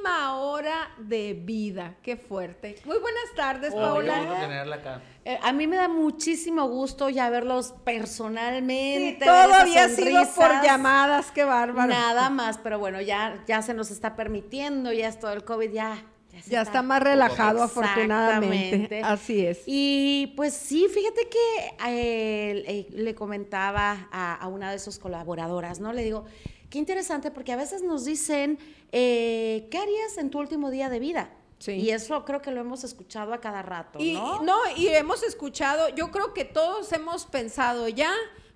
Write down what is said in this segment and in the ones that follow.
última hora de vida. Qué fuerte. Muy buenas tardes, Qué Paola. gusto tenerla acá. A mí me da muchísimo gusto ya verlos personalmente. Sí, todo ver esas había sido por sonrisas. llamadas, qué bárbaro. Nada más, pero bueno, ya se nos está permitiendo, ya es todo el COVID, Ya está más relajado, Exactamente. afortunadamente. Así es. Y pues sí, fíjate que le comentaba a una de sus colaboradoras, ¿no? Le digo, qué interesante, porque a veces nos dicen, ¿qué harías en tu último día de vida? Sí. Y eso creo que lo hemos escuchado a cada rato, ¿no? Y hemos escuchado, yo creo que todos hemos pensado ya,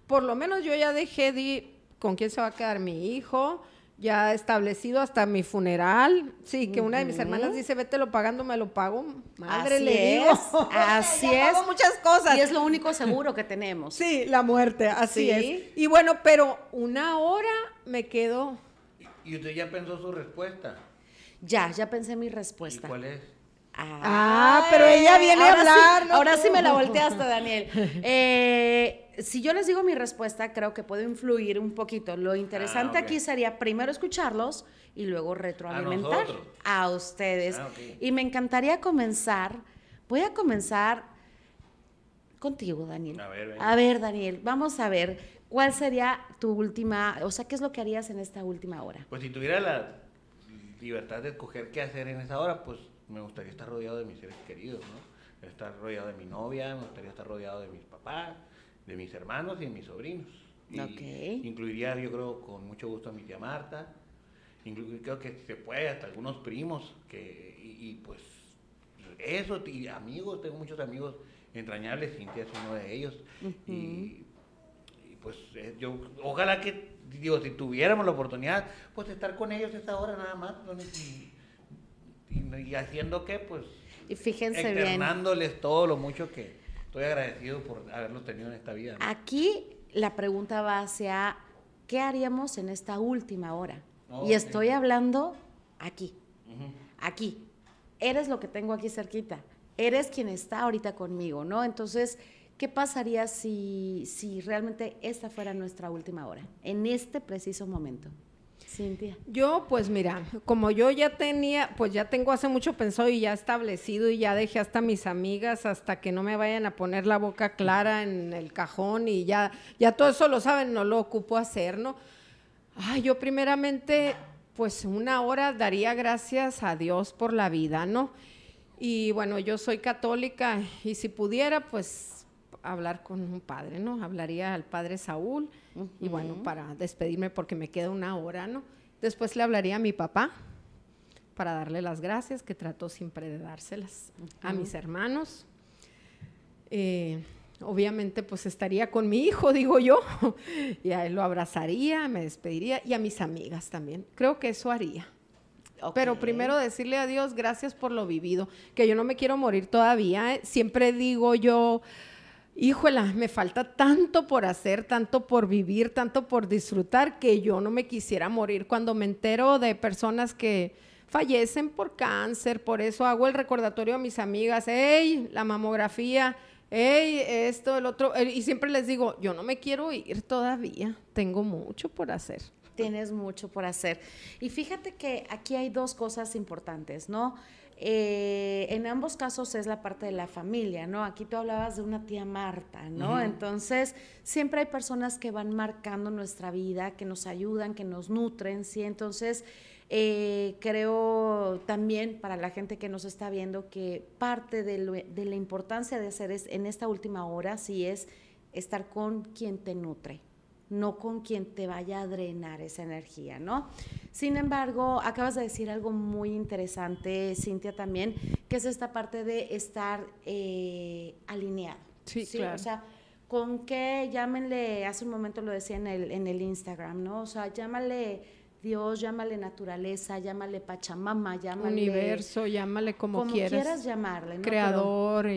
por lo menos yo ya dejé con quién se va a quedar mi hijo, ya establecido hasta mi funeral. Sí, que una de mis hermanas dice, vételo pagando, me lo pago. Madre, Así le es, digo. así Ya es. pago muchas cosas. Y es lo único seguro que tenemos. Sí, la muerte, así Sí. es. Y bueno, pero una hora me quedo. ¿Y usted ya pensó su respuesta? Ya pensé mi ¿Y respuesta. cuál es? Pero ella viene a ahora hablar, sí, ¿no? ahora sí me la volteaste, Daniel. Si yo les digo mi respuesta, creo que puedo influir un poquito. Lo interesante ok. aquí sería primero escucharlos y luego retroalimentar nosotros. a ustedes. Ok. Y me encantaría voy a comenzar contigo, Daniel. A ver, venga. A ver, Daniel, vamos a ver cuál sería tu última, o sea, ¿qué es lo que harías en esta última hora? Pues si tuviera la libertad de escoger qué hacer en esa hora, pues me gustaría estar rodeado de mis seres queridos, ¿no? Estar rodeado de mi novia, me gustaría estar rodeado de mis papás, de mis hermanos y de mis sobrinos. Y Ok. incluiría, yo creo, con mucho gusto a mi tía Marta, creo que se puede, hasta algunos primos, y pues eso, y amigos, tengo muchos amigos entrañables, Cintia es uno de ellos, y pues yo, ojalá que, digo, si tuviéramos la oportunidad, pues estar con ellos esta hora nada más, ¿no? y haciendo qué, pues, Y fíjense bien. externándoles todo lo mucho que estoy agradecido por haberlos tenido en esta vida, ¿no? Aquí la pregunta va hacia ¿qué haríamos en esta última hora? Oh, y estoy hablando aquí, Ujú. aquí. Eres lo que tengo aquí cerquita. Eres quien está ahorita conmigo, ¿no? Entonces, ¿qué pasaría si realmente esta fuera nuestra última hora? En este preciso momento. Cintia. Yo, pues mira, como yo ya tengo hace mucho pensado y ya establecido y ya dejé hasta mis amigas hasta que no me vayan a poner la boca clara en el cajón y ya todo eso lo saben, no lo ocupo hacer, ¿no? Ay, yo primeramente, pues una hora daría gracias a Dios por la vida, ¿no? Y bueno, yo soy católica y si pudiera, pues hablar con un padre, ¿no? Hablaría al padre Saúl y bueno, para despedirme porque me queda una hora, ¿no? Después le hablaría a mi papá para darle las gracias, que trato siempre de dárselas a mis hermanos. Obviamente, pues estaría con mi hijo, digo yo, y a él lo abrazaría, me despediría y a mis amigas también. Creo que eso haría. Ok. Pero primero decirle a Dios gracias por lo vivido, que yo no me quiero morir todavía, ¿eh? Siempre digo yo, híjola, me falta tanto por hacer, tanto por vivir, tanto por disfrutar, que yo no me quisiera morir. Cuando me entero de personas que fallecen por cáncer, por eso hago el recordatorio a mis amigas, hey, la mamografía, hey, esto, el otro, y siempre les digo, yo no me quiero ir todavía, tengo mucho por hacer. Tienes mucho por hacer. Y fíjate que aquí hay dos cosas importantes, ¿no? En ambos casos es la parte de la familia, ¿no? Aquí tú hablabas de una tía Marta, ¿no? Ujú. Entonces, siempre hay personas que van marcando nuestra vida, que nos ayudan, que nos nutren, ¿sí? Entonces, creo también para la gente que nos está viendo que parte de la importancia de hacer en esta última hora, sí, es estar con quien te nutre, no con quien te vaya a drenar esa energía, ¿no? Sin embargo, acabas de decir algo muy interesante, Cintia, también, que es esta parte de estar alineado. Sí, claro. O sea, con qué, llámenle, hace un momento lo decía en el Instagram, ¿no? O sea, llámale Dios, llámale naturaleza, llámale Pachamama, llámale Universo, llámale como quieras. llamarle, ¿no? Creador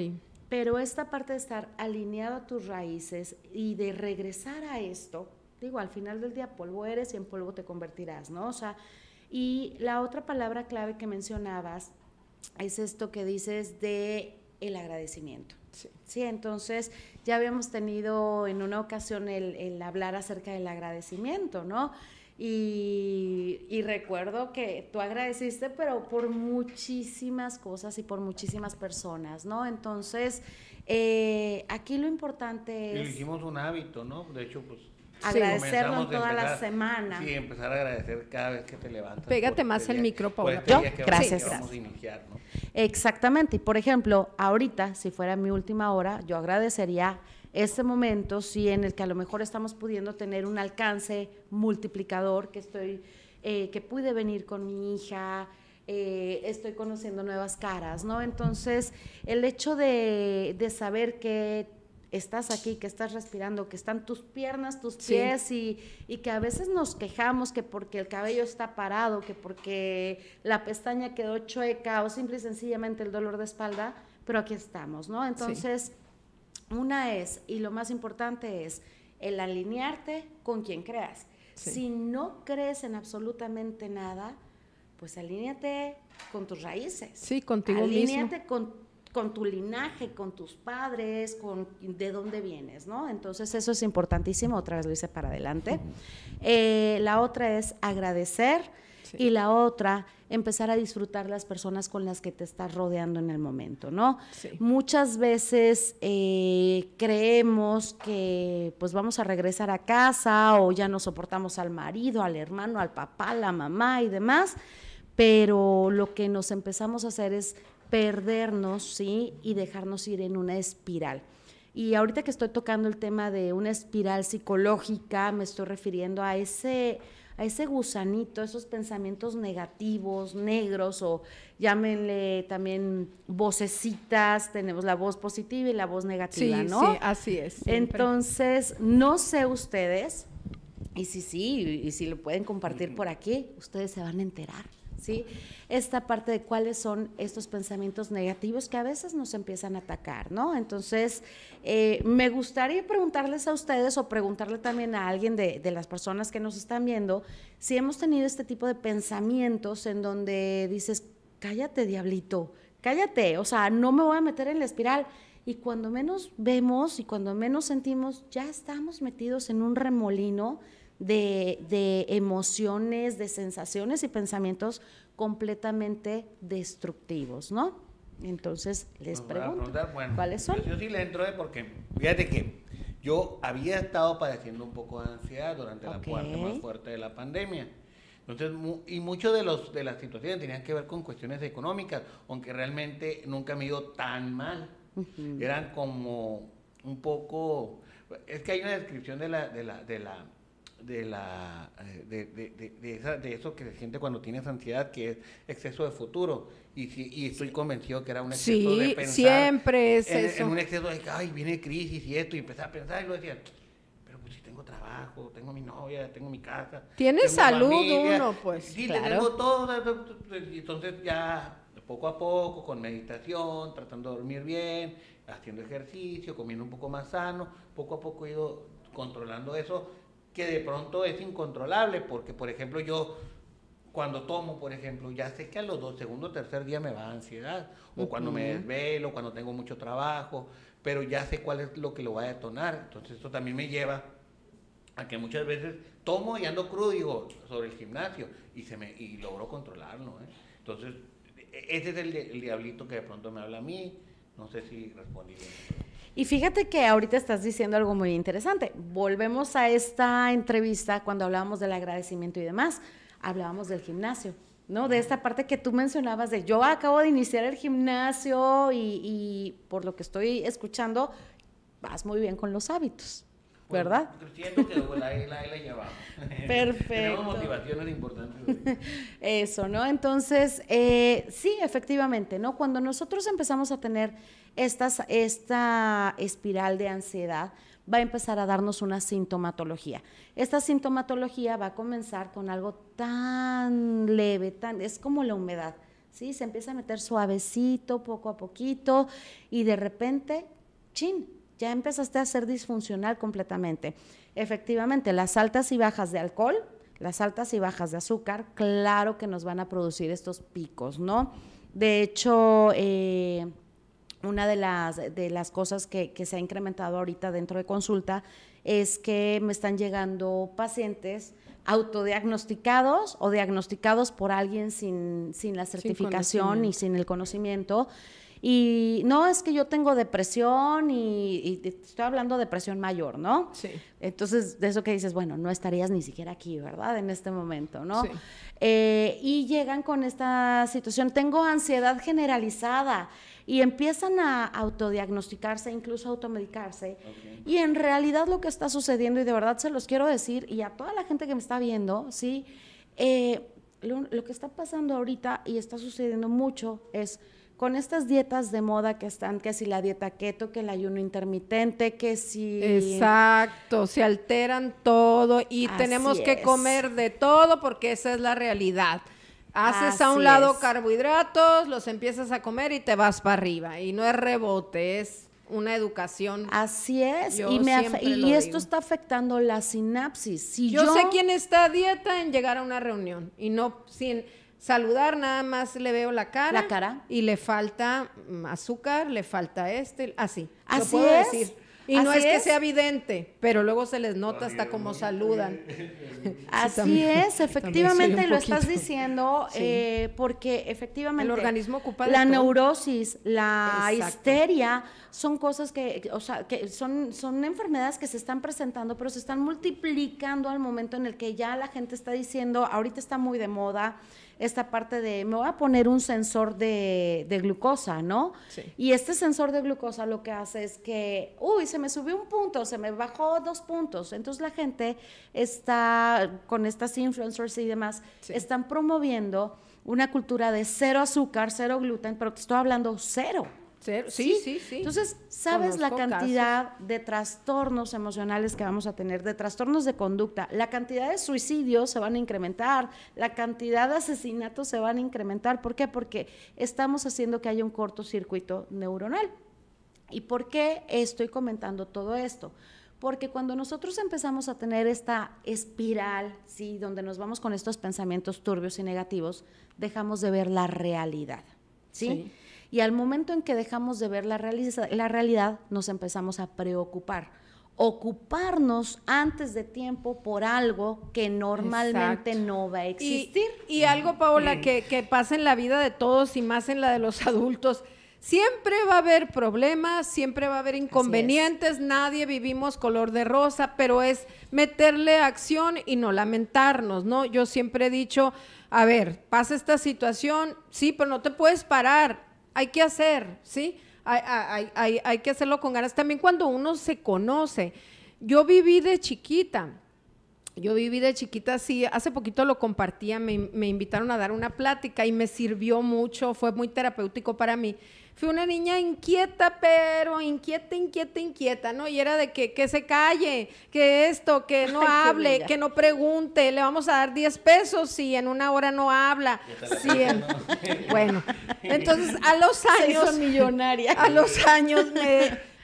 Pero esta parte de estar alineado a tus raíces y de regresar a esto, digo, al final del día polvo eres y en polvo te convertirás, ¿no? O sea, y la otra palabra clave que mencionabas es esto que dices de el agradecimiento. Sí, entonces ya habíamos tenido en una ocasión el hablar acerca del agradecimiento, ¿no? Y recuerdo que tú agradeciste, pero por muchísimas cosas y por muchísimas personas, ¿no? Entonces, aquí lo importante Y lo es hicimos un hábito, ¿no? De hecho, pues agradecerlo comenzamos toda la empezar, semana. Sí, empezar a agradecer cada vez que te levantas. Pégate por más este el día- micro, por Paula. este ¿Yo? día que Gracias. vamos a iniciar, ¿no? Exactamente, y por ejemplo, ahorita, si fuera mi última hora, yo agradecería este momento, sí, en el que a lo mejor estamos pudiendo tener un alcance multiplicador, que pude venir con mi hija, estoy conociendo nuevas caras, ¿no? Entonces, el hecho de saber que estás aquí, que estás respirando, que están tus piernas, tus pies, sí. y que a veces nos quejamos que porque el cabello está parado, que porque la pestaña quedó chueca o simple y sencillamente el dolor de espalda, pero aquí estamos, ¿no? Entonces, una es, y lo más importante es, el alinearte con quien creas. Sí. Si no crees en absolutamente nada, pues alíñate con tus raíces. Sí, contigo Alíñate mismo. con tu linaje, con tus padres, con de dónde vienes, ¿no? Entonces eso es importantísimo, otra vez lo hice para adelante. La otra es agradecer, sí. Y la otra, empezar a disfrutar las personas con las que te estás rodeando en el momento, ¿no? Sí. Muchas veces creemos que pues vamos a regresar a casa o ya no soportamos al marido, al hermano, al papá, a la mamá y demás, pero lo que nos empezamos a hacer es perdernos, ¿sí? Y dejarnos ir en una espiral. Y ahorita que estoy tocando el tema de una espiral psicológica, me estoy refiriendo a ese gusanito, esos pensamientos negativos, negros, o llámenle también vocecitas, tenemos la voz positiva y la voz negativa, sí, ¿no? Sí, así es. Siempre. Entonces, no sé ustedes, y si lo pueden compartir por aquí, ustedes se van a enterar. ¿Sí? Esta parte de cuáles son estos pensamientos negativos que a veces nos empiezan a atacar, ¿no? Entonces, me gustaría preguntarles a ustedes o preguntarle también a alguien de las personas que nos están viendo si hemos tenido este tipo de pensamientos en donde dices, cállate, diablito, cállate, o sea, no me voy a meter en la espiral. Y cuando menos vemos y cuando menos sentimos, ya estamos metidos en un remolino de emociones, de sensaciones y pensamientos completamente destructivos, ¿no? Entonces, les pregunto, bueno, ¿cuáles son? Yo sí le entro porque, fíjate que yo había estado padeciendo un poco de ansiedad durante la parte más fuerte de la pandemia. Entonces, y muchos de las situaciones tenían que ver con cuestiones económicas, aunque realmente nunca me ha ido tan mal. Eran como un poco, es que hay una descripción de eso que se siente cuando tienes ansiedad, que es exceso de futuro, y estoy convencido que era un exceso de pensar. Siempre es eso. En un exceso de que, ay, viene crisis y esto, y empecé a pensar y lo decía, pero pues si tengo trabajo, tengo mi novia, tengo mi casa. Tiene salud familia, uno, pues. Sí, claro. tengo todo, y entonces ya poco a poco, con meditación, tratando de dormir bien, haciendo ejercicio, comiendo un poco más sano, poco a poco he ido controlando eso, que de pronto es incontrolable, porque por ejemplo yo cuando tomo, por ejemplo, ya sé que a los segundo o tercer día me va ansiedad, o cuando me desvelo, cuando tengo mucho trabajo, pero ya sé cuál es lo que lo va a detonar. Entonces esto también me lleva a que muchas veces tomo y ando crudo, digo, sobre el gimnasio, y logro controlarlo, ¿eh? Entonces ese es el diablito que de pronto me habla a mí. No sé si respondí bien. Y fíjate que ahorita estás diciendo algo muy interesante. Volvemos a esta entrevista cuando hablábamos del agradecimiento y demás. Hablábamos del gimnasio, ¿no? De esta parte que tú mencionabas de yo acabo de iniciar el gimnasio y por lo que estoy escuchando, vas muy bien con los hábitos, ¿verdad? Bueno, siento que ahí la llevamos. Perfecto. Tenemos motivaciones importantes. Eso, ¿no? Entonces, sí, efectivamente, ¿no? Cuando nosotros empezamos a tener esta espiral de ansiedad, va a empezar a darnos una sintomatología. Esta sintomatología va a comenzar con algo tan leve, es como la humedad, ¿sí? Se empieza a meter suavecito, poco a poquito, y de repente, ¡chin!, ya empezaste a ser disfuncional completamente. Efectivamente, las altas y bajas de alcohol, las altas y bajas de azúcar, claro que nos van a producir estos picos, ¿no? De hecho, una de las cosas que se ha incrementado ahorita dentro de consulta es que me están llegando pacientes autodiagnosticados o diagnosticados por alguien sin la certificación y sin el conocimiento. Y no, es que yo tengo depresión y estoy hablando de depresión mayor, ¿no? Sí. Entonces, de eso que dices, bueno, no estarías ni siquiera aquí, ¿verdad? En este momento, ¿no? Sí. Y llegan con esta situación, tengo ansiedad generalizada, y empiezan a autodiagnosticarse, incluso a automedicarse. Okay. Y en realidad lo que está sucediendo, y de verdad se los quiero decir, y a toda la gente que me está viendo, ¿sí? Lo que está pasando ahorita y está sucediendo mucho es con estas dietas de moda que están, que si la dieta keto, que el ayuno intermitente, que si... Exacto, se alteran todo y tenemos que comer de todo porque esa es la realidad. Haces a un lado carbohidratos, los empiezas a comer y te vas para arriba. Y no es rebote, es una educación. Así es. Y esto está afectando la sinapsis. Si yo sé quién está a dieta en llegar a una reunión y no sin saludar, nada más le veo la cara. Y le falta azúcar, le falta así. Así lo puedo es. decir. Y no es que sea evidente, pero luego se les nota hasta cómo saludan. Así es, efectivamente lo estás diciendo, porque efectivamente el organismo ocupa de la todo. Neurosis, la histeria, son cosas que son enfermedades que se están presentando, pero se están multiplicando al momento en el que ya la gente está diciendo, ahorita está muy de moda esta parte de, me voy a poner un sensor de glucosa, ¿no? Sí. Y este sensor de glucosa lo que hace es que, se me subió un punto, se me bajó 2 puntos. Entonces la gente está, con estas influencers y demás, están promoviendo una cultura de 0 azúcar, 0 gluten, pero te estoy hablando 0. Sí. Entonces, ¿sabes la cantidad de trastornos emocionales que vamos a tener, de trastornos de conducta? La cantidad de suicidios se van a incrementar, la cantidad de asesinatos se van a incrementar. ¿Por qué? Porque estamos haciendo que haya un cortocircuito neuronal. ¿Y por qué estoy comentando todo esto? Porque cuando nosotros empezamos a tener esta espiral, ¿sí?, donde nos vamos con estos pensamientos turbios y negativos, dejamos de ver la realidad, ¿sí? Y al momento en que dejamos de ver la realidad, nos empezamos a preocupar. Ocuparnos antes de tiempo por algo que normalmente no va a existir. Y algo, Paola, que pasa en la vida de todos y más en la de los adultos, siempre va a haber problemas, siempre va a haber inconvenientes, nadie vivimos color de rosa, pero es meterle acción y no lamentarnos, ¿no? Yo siempre he dicho, a ver, pasa esta situación, sí, pero no te puedes parar. Hay que hacer, ¿sí? Hay que hacerlo con ganas. También cuando uno se conoce. Yo viví de chiquita, sí, hace poquito lo compartía, me invitaron a dar una plática y me sirvió mucho, fue muy terapéutico para mí. Fui una niña inquieta, pero inquieta, ¿no? Y era de que se calle, que esto, que no hable, que no pregunte, le vamos a dar 10 pesos si en una hora no habla. Bueno, entonces a los años, se hizo millonaria. A los años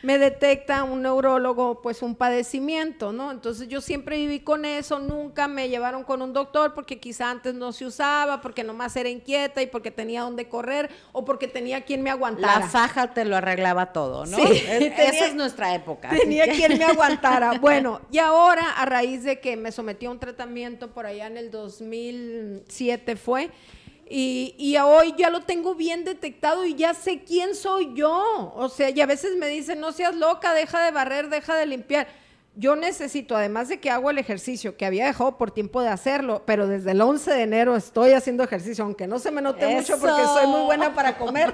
me detecta un neurólogo, pues un padecimiento, ¿no? Entonces yo siempre viví con eso, nunca me llevaron con un doctor porque quizá antes no se usaba, porque nomás era inquieta y porque tenía dónde correr o porque tenía quien me aguantara. La faja te lo arreglaba todo, ¿no? Sí, esa es nuestra época. Tenía quien me aguantara. Bueno, y ahora a raíz de que me sometí a un tratamiento por allá en el 2007 fue... Y hoy ya lo tengo bien detectado y ya sé quién soy yo. O sea, y a veces me dicen, no seas loca, deja de barrer, deja de limpiar. Yo necesito, además de que hago el ejercicio, que había dejado por tiempo de hacerlo, pero desde el 11 de enero estoy haciendo ejercicio, aunque no se me note mucho porque soy muy buena para comer.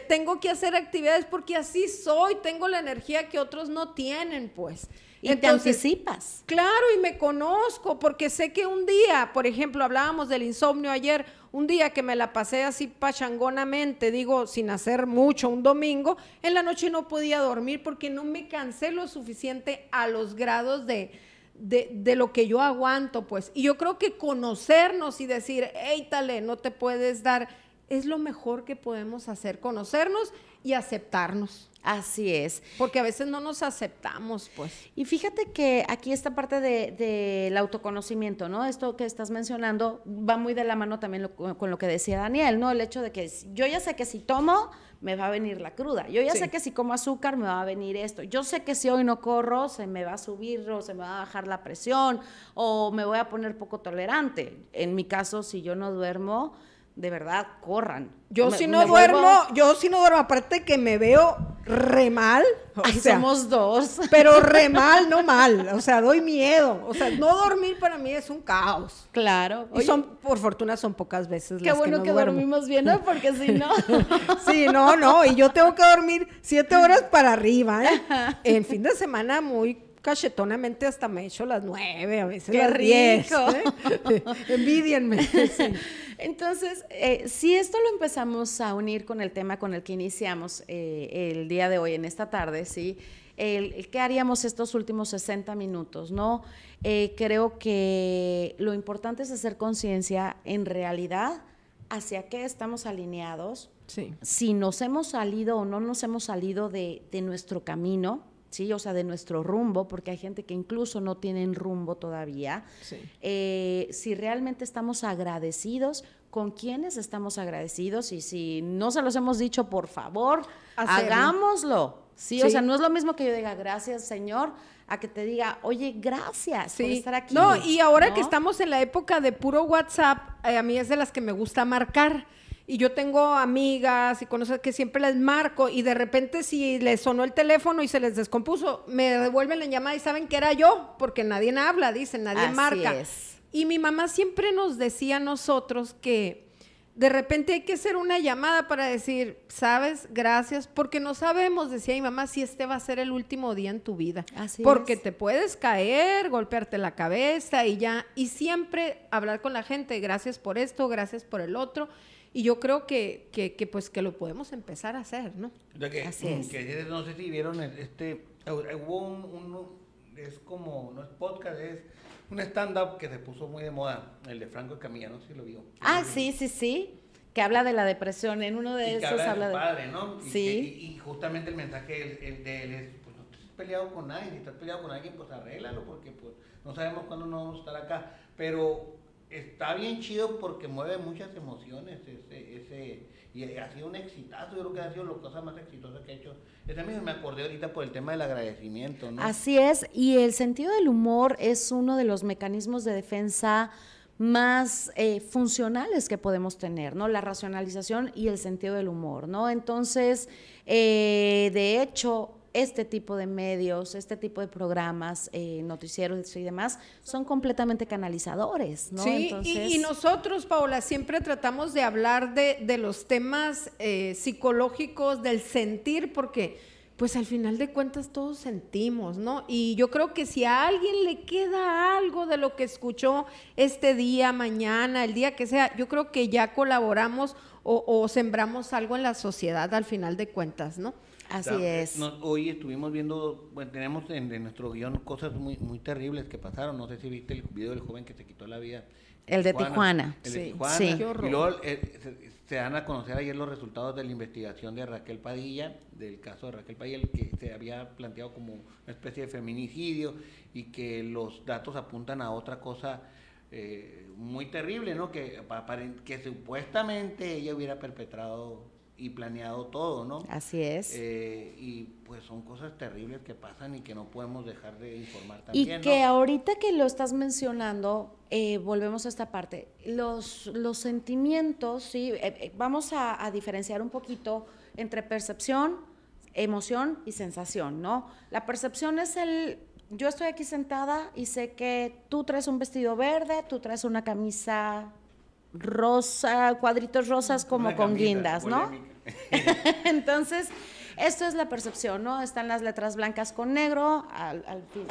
Tengo que hacer actividades porque así soy, tengo la energía que otros no tienen, pues. Y entonces, te anticipas. Claro, y me conozco, porque sé que un día, por ejemplo, hablábamos del insomnio ayer, un día que me la pasé así pachangonamente, digo, sin hacer mucho, un domingo, en la noche no podía dormir porque no me cansé lo suficiente a los grados de lo que yo aguanto, pues. Y yo creo que conocernos y decir, hey, tale, no te puedes dar es lo mejor que podemos hacer, conocernos y aceptarnos. Así es. Porque a veces no nos aceptamos, pues. Y fíjate que aquí esta parte del autoconocimiento, ¿no? Esto que estás mencionando va muy de la mano también con lo que decía Daniel, ¿no? El hecho de que yo ya sé que si tomo, me va a venir la cruda. Yo ya sé que si como azúcar, me va a venir esto. Yo sé que si hoy no corro, se me va a subir o se me va a bajar la presión o me voy a poner poco tolerante. En mi caso, si yo no duermo, de verdad, corran. Yo si no duermo, aparte que me veo re mal. Somos dos. Pero re mal, no mal. O sea, doy miedo. O sea, no dormir para mí es un caos. Claro. Y por fortuna son pocas veces qué las bueno que no duermo. Dormimos bien, ¿no? Porque si no... Sí, no. Y yo tengo que dormir 7 horas para arriba, ¿eh? En fin de semana muy cachetonamente hasta me echo las 9, a veces ¡Qué las 10. rico! Envidienme. Sí. Entonces, si esto lo empezamos a unir con el tema con el que iniciamos el día de hoy, en esta tarde, ¿sí? ¿Qué haríamos estos últimos 60 minutos, no? Creo que lo importante es hacer conciencia en realidad hacia qué estamos alineados, sí. Si nos hemos salido o no nos hemos salido de nuestro camino, ¿sí? O sea, de nuestro rumbo, porque hay gente que incluso no tienen rumbo todavía. Sí. Si realmente estamos agradecidos, ¿con quiénes estamos agradecidos? Y si no se los hemos dicho, por favor, hagámoslo. ¿Sí? O sea, no es lo mismo que yo diga gracias, Señor, a que te diga, oye, gracias por estar aquí. No, y ahora que estamos en la época de puro WhatsApp, a mí es de las que me gusta marcar. Y yo tengo amigas y conocidas que siempre les marco y de repente si les sonó el teléfono y se les descompuso, me devuelven la llamada y saben que era yo, porque nadie habla, dicen, nadie marca. Así es. Y mi mamá siempre nos decía a nosotros que de repente hay que hacer una llamada para decir, ¿sabes? Gracias, porque no sabemos, decía mi mamá, si este va a ser el último día en tu vida. Así porque es. te puedes caer, golpearte la cabeza y ya, y siempre hablar con la gente, gracias por esto, gracias por el otro. Y yo creo que pues que lo podemos empezar a hacer, ¿no? Así es. Que no sé si vieron hubo es como, no es podcast, es un stand-up que se puso muy de moda, el de Franco Escamilla, no sé si lo vio. Sí, que habla de la depresión, en uno de esos habla de su padre, ¿no? Sí. Y justamente el mensaje de él es, pues no estés peleado con nadie, si estás peleado con alguien, pues arréglalo, porque pues no sabemos cuándo no vamos a estar acá, pero está bien chido porque mueve muchas emociones, y ha sido un exitazo, yo creo que ha sido la cosa más exitosa que ha hecho. También me acordé ahorita por el tema del agradecimiento, ¿no? Así es, y el sentido del humor es uno de los mecanismos de defensa más funcionales que podemos tener, ¿no? La racionalización y el sentido del humor, ¿no? Entonces, de hecho, este tipo de medios, este tipo de programas, noticieros y demás, son completamente canalizadores, ¿no? Sí, entonces, y nosotros, Paola, siempre tratamos de hablar de los temas psicológicos, del sentir, porque pues al final de cuentas todos sentimos, ¿no? Y yo creo que si a alguien le queda algo de lo que escuchó este día, mañana, el día que sea, yo creo que ya colaboramos o sembramos algo en la sociedad al final de cuentas, ¿no? Así es. Hoy estuvimos viendo, bueno, tenemos en nuestro guión cosas muy, muy terribles que pasaron. No sé si viste el video del joven que se quitó la vida. El de Tijuana. El de Tijuana. Sí. Y luego se dan a conocer ayer los resultados de la investigación de Raquel Padilla, del caso de Raquel Padilla, el que se había planteado como una especie de feminicidio y que los datos apuntan a otra cosa muy terrible, ¿no? Que supuestamente ella hubiera perpetrado y planeado todo, ¿no? Así es. Y pues son cosas terribles que pasan y que no podemos dejar de informar también, y que ¿no? ahorita que lo estás mencionando, volvemos a esta parte, los sentimientos, ¿sí? Vamos a diferenciar un poquito entre percepción, emoción y sensación, ¿no? La percepción es yo estoy aquí sentada y sé que tú traes un vestido verde, tú traes una camisa rosa, cuadritos rosas como una con camisa, guindas, ¿no? Entonces, esto es la percepción, ¿no? Están las letras blancas con negro,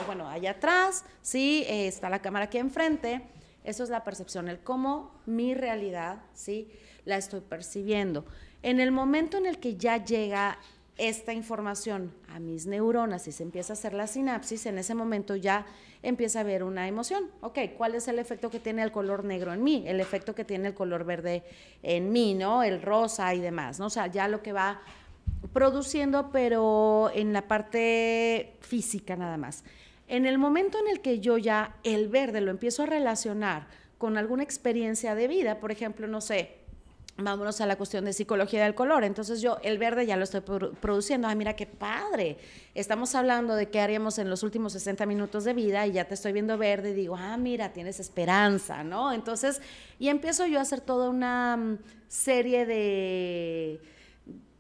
bueno, allá atrás, sí, está la cámara aquí enfrente. Eso es la percepción, el cómo mi realidad, sí, la estoy percibiendo. En el momento en el que ya llega esta información a mis neuronas y se empieza a hacer la sinapsis, en ese momento ya empieza a haber una emoción. Ok, ¿cuál es el efecto que tiene el color negro en mí? El efecto que tiene el color verde en mí, ¿no? El rosa y demás, ¿no? O sea, ya lo que va produciendo, pero en la parte física nada más. En el momento en el que yo ya el verde lo empiezo a relacionar con alguna experiencia de vida, por ejemplo, no sé, vámonos a la cuestión de psicología del color. Entonces yo el verde ya lo estoy produciendo. Ay, mira qué padre. Estamos hablando de qué haríamos en los últimos 60 minutos de vida y ya te estoy viendo verde y digo, ah, mira, tienes esperanza, ¿no? Entonces, y empiezo yo a hacer toda una serie de,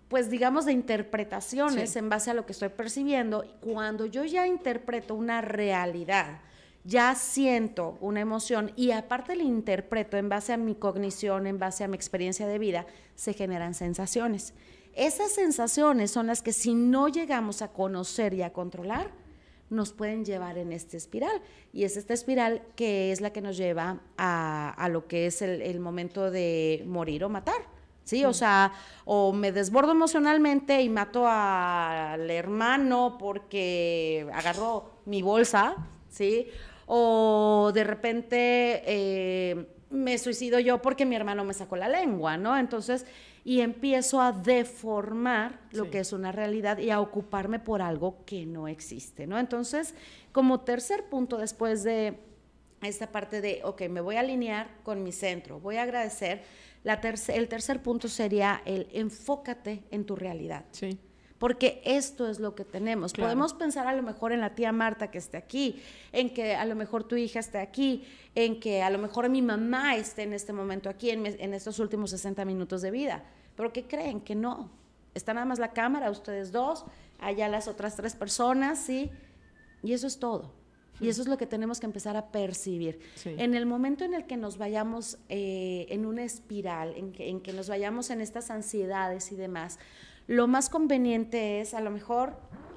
pues digamos, de interpretaciones en base a lo que estoy percibiendo. Cuando yo ya interpreto una realidad, ya siento una emoción y aparte la interpreto en base a mi cognición, en base a mi experiencia de vida, se generan sensaciones. Esas sensaciones son las que si no llegamos a conocer y a controlar, nos pueden llevar en esta espiral. Y es esta espiral que es la que nos lleva a lo que es el momento de morir o matar. Sí, o sea, o me desbordo emocionalmente y mato al hermano porque agarró mi bolsa, ¿sí? O de repente me suicido yo porque mi hermano me sacó la lengua, ¿no? Entonces, y empiezo a deformar lo que es una realidad y a ocuparme por algo que no existe, ¿no? Entonces, como tercer punto después de esta parte de, ok, me voy a alinear con mi centro, voy a agradecer, el tercer punto sería el enfócate en tu realidad. Sí. Porque esto es lo que tenemos. Claro. Podemos pensar a lo mejor en la tía Marta que esté aquí, en que a lo mejor tu hija esté aquí, en que a lo mejor mi mamá esté en este momento aquí, en estos últimos 60 minutos de vida. Pero ¿qué creen? Que no. Está nada más la cámara, ustedes dos, allá las otras 3 personas, ¿sí? Y eso es todo. Y eso es lo que tenemos que empezar a percibir. Sí. En el momento en el que nos vayamos en una espiral, en que nos vayamos en estas ansiedades y demás, lo más conveniente es, a lo mejor,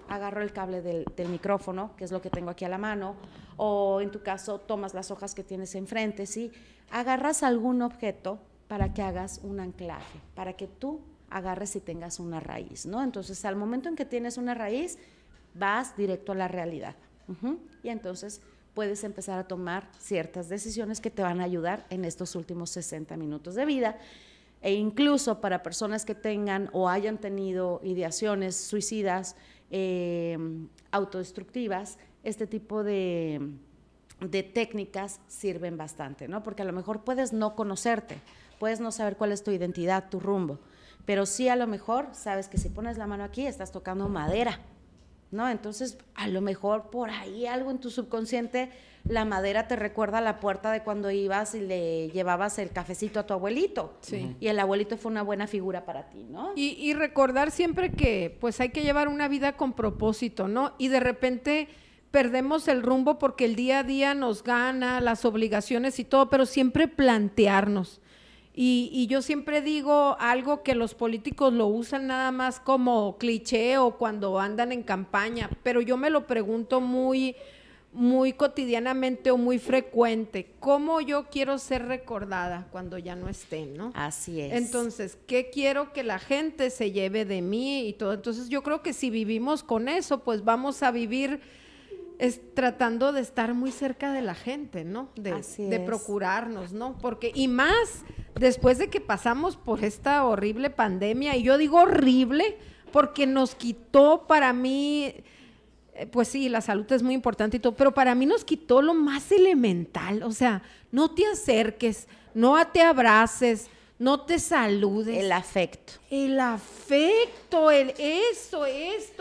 agarro el cable del micrófono, que es lo que tengo aquí a la mano, o en tu caso, tomas las hojas que tienes enfrente, ¿sí? Agarras algún objeto para que hagas un anclaje, para que tú agarres y tengas una raíz, ¿no? Entonces, al momento en que tienes una raíz, vas directo a la realidad. Y entonces puedes empezar a tomar ciertas decisiones que te van a ayudar en estos últimos 60 minutos de vida. E incluso para personas que tengan o hayan tenido ideaciones suicidas, autodestructivas, este tipo de técnicas sirven bastante, ¿no? Porque a lo mejor puedes no conocerte, puedes no saber cuál es tu identidad, tu rumbo, pero sí a lo mejor sabes que si pones la mano aquí estás tocando madera, ¿no? Entonces, a lo mejor por ahí algo en tu subconsciente, la madera te recuerda a la puerta de cuando ibas y le llevabas el cafecito a tu abuelito. Sí. Y el abuelito fue una buena figura para ti, ¿no? Y recordar siempre que pues hay que llevar una vida con propósito, ¿no? Y de repente perdemos el rumbo porque el día a día nos gana, las obligaciones y todo, pero siempre plantearnos. Y yo siempre digo algo que los políticos lo usan nada más como cliché o cuando andan en campaña, pero yo me lo pregunto muy cotidianamente o muy frecuente, ¿cómo yo quiero ser recordada cuando ya no esté, no? Así es. Entonces, ¿qué quiero que la gente se lleve de mí y todo? Entonces, yo creo que si vivimos con eso, pues vamos a vivir tratando de estar muy cerca de la gente, ¿no? De procurarnos, ¿no? Porque, y más después de que pasamos por esta horrible pandemia, y yo digo horrible porque nos quitó, para mí, pues sí, la salud es muy importante y todo, pero para mí nos quitó lo más elemental, o sea, no te acerques, no te abraces, no te saludes. El afecto. El afecto, esto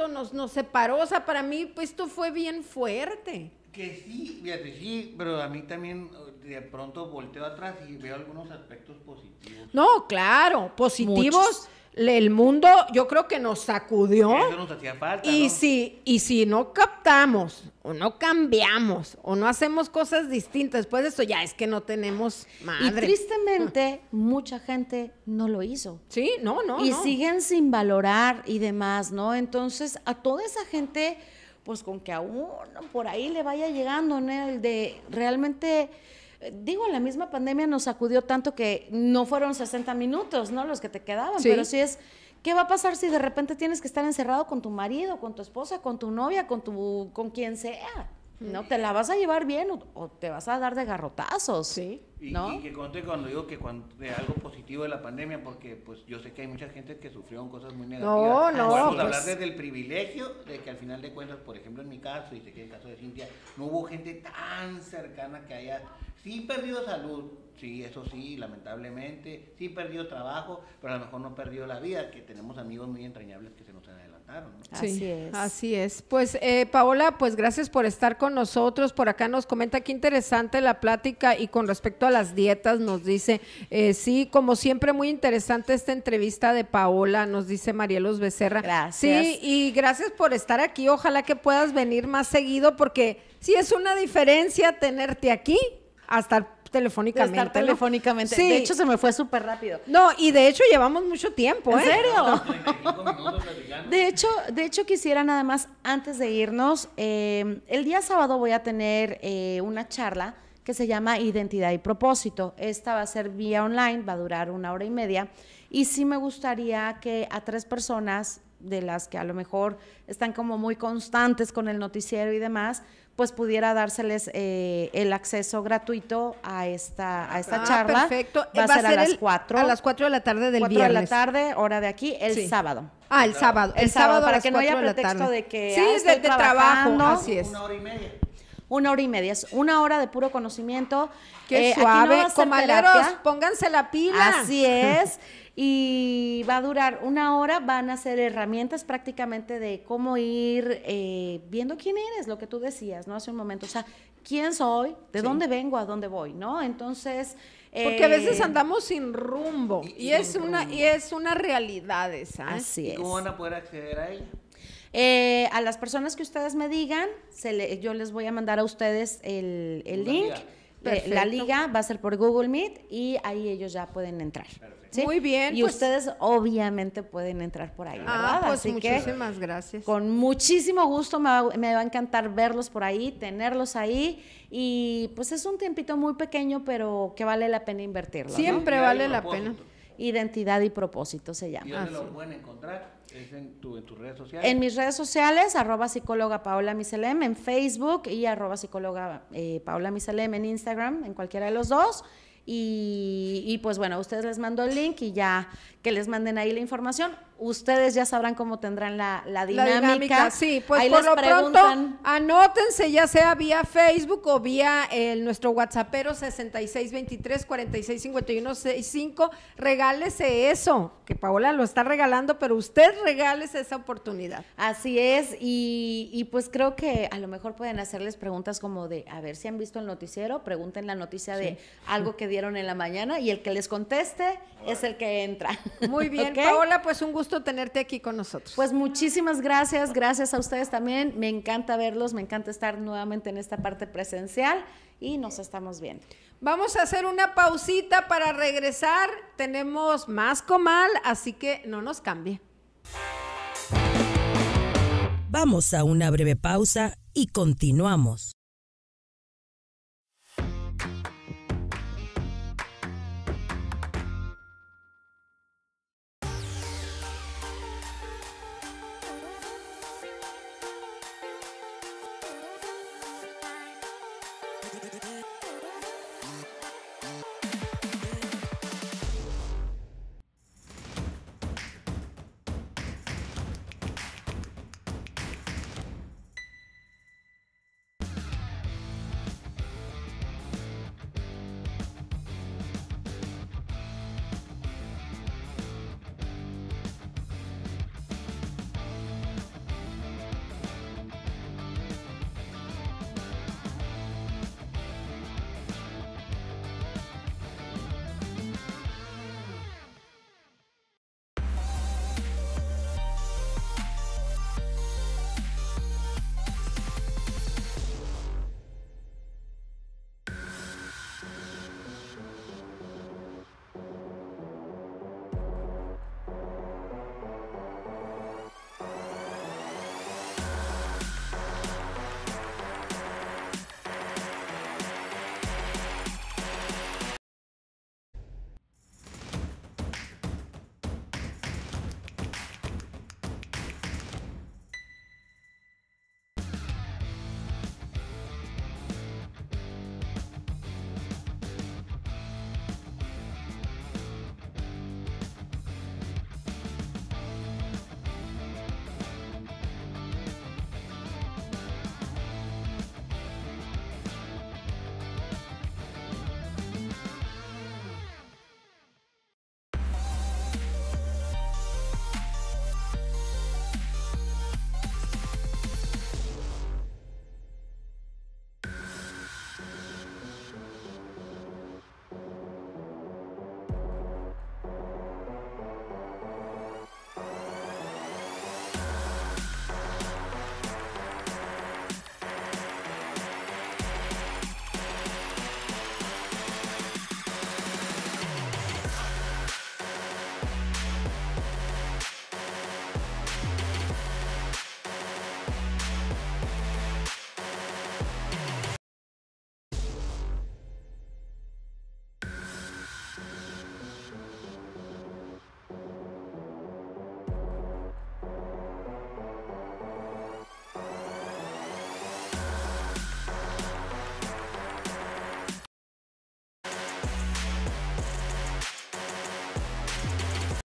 nos separó, o sea, para mí pues, esto fue bien fuerte. Que sí, fíjate, sí, pero a mí también de pronto volteo atrás y veo algunos aspectos positivos. No, claro, positivos. Muchos. El mundo yo creo que nos sacudió. Eso nos hacía falta, y ¿no? si no captamos o no cambiamos o no hacemos cosas distintas después de esto, ya es que no tenemos madre. Y tristemente mucha gente no lo hizo. Sí, no. Y siguen sin valorar y demás, ¿no? Entonces a toda esa gente, pues con que a uno por ahí le vaya llegando, ¿no? El de realmente... Digo, la misma pandemia nos sacudió tanto que no fueron 60 minutos, ¿no? Los que te quedaban, sí. Pero sí es ¿Qué va a pasar si de repente tienes que estar encerrado con tu marido, con tu esposa, con tu novia, con quien sea? ¿No? ¿Te la vas a llevar bien o te vas a dar de garrotazos? Sí. ¿No? Y que conste cuando digo que de algo positivo de la pandemia, porque pues yo sé que hay mucha gente que sufrió cosas muy negativas. No, Podemos pues hablar desde el privilegio de que al final de cuentas, por ejemplo en mi caso, y sé que en el caso de Cintia, no hubo gente tan cercana que haya sí perdido salud, sí, eso sí, lamentablemente, sí perdió trabajo, pero a lo mejor no perdió la vida, que tenemos amigos muy entrañables que se nos adelantaron, ¿no? Sí, Así es. así es. Pues Paola, pues gracias por estar con nosotros. Por acá nos comenta qué interesante la plática y con respecto a las dietas nos dice, sí, como siempre muy interesante esta entrevista de Paola, nos dice Marielos Becerra. Gracias. Sí, y gracias por estar aquí. Ojalá que puedas venir más seguido porque sí es una diferencia tenerte aquí hasta telefónicamente. Estar telefónicamente. Sí. De hecho, se me fue súper rápido. No, y de hecho llevamos mucho tiempo, ¿En serio? 35 minutos platicando. De hecho, quisiera nada más, antes de irnos, el día sábado voy a tener una charla que se llama Identidad y Propósito. Esta va a ser vía online, va a durar 1 hora y media, y sí me gustaría que a 3 personas, de las que a lo mejor están como muy constantes con el noticiero y demás, pues pudiera dárseles el acceso gratuito a esta charla. Perfecto. Va a ser a las 4. A las 4 de la tarde del 4 viernes. de la tarde, hora de aquí, el Sí. sábado. Ah, el sábado. El sábado, a para las que no haya 4 de la pretexto tarde. de que, sí, estoy de trabajo, trabajando. así es. 1 hora y media. 1 hora y media, es 1 hora de puro conocimiento. Qué Aquí no suave. va a ser Comaleros, terapia. pónganse la pila. Así es. Y va a durar 1 hora, van a ser herramientas prácticamente de cómo ir viendo quién eres, lo que tú decías, ¿no? Hace un momento, o sea, quién soy, de dónde vengo, a dónde voy, ¿no? Entonces... Porque a veces andamos sin rumbo y es una realidad esa. Así ¿Y es. cómo van a poder acceder a ella? A las personas que ustedes me digan, yo les voy a mandar a ustedes el link. Perfecto. La liga va a ser por Google Meet y ahí ellos ya pueden entrar. ¿sí? Muy bien. Y pues, ustedes obviamente pueden entrar por ahí, ¿verdad? pues Así que muchísimas gracias. con muchísimo gusto me va a encantar verlos por ahí, tenerlos ahí, y pues es un tiempito muy pequeño, pero que vale la pena invertirlo, ¿no? Siempre Identidad vale y la propósito. pena. Identidad y propósito se ¿Y llama. dónde lo Así. pueden encontrar? ¿Es en tus redes sociales? En mis redes sociales, @psicóloga Paola Miselem en Facebook y @psicóloga Paola Miselem en Instagram, en cualquiera de los dos. Y pues bueno, a ustedes les mando el link y ya que les manden ahí la información, ustedes ya sabrán cómo tendrán la dinámica. Sí, pues ahí por les lo pronto preguntan. anótense ya sea vía Facebook o vía nuestro WhatsAppero 6623-465165, regálese eso, que Paola lo está regalando, pero usted regálese esa oportunidad. Así es, y pues creo que a lo mejor pueden hacerles preguntas como de, a ver si han visto el noticiero, pregunten la noticia de algo que dieron en la mañana y el que les conteste es el que entra. Muy bien, ¿Ok? Paola, pues un gusto tenerte aquí con nosotros. Pues muchísimas gracias, gracias a ustedes también, me encanta verlos, me encanta estar nuevamente en esta parte presencial y nos estamos viendo. Vamos a hacer una pausita para regresar, tenemos más comal, así que no nos cambie. Vamos a una breve pausa y continuamos.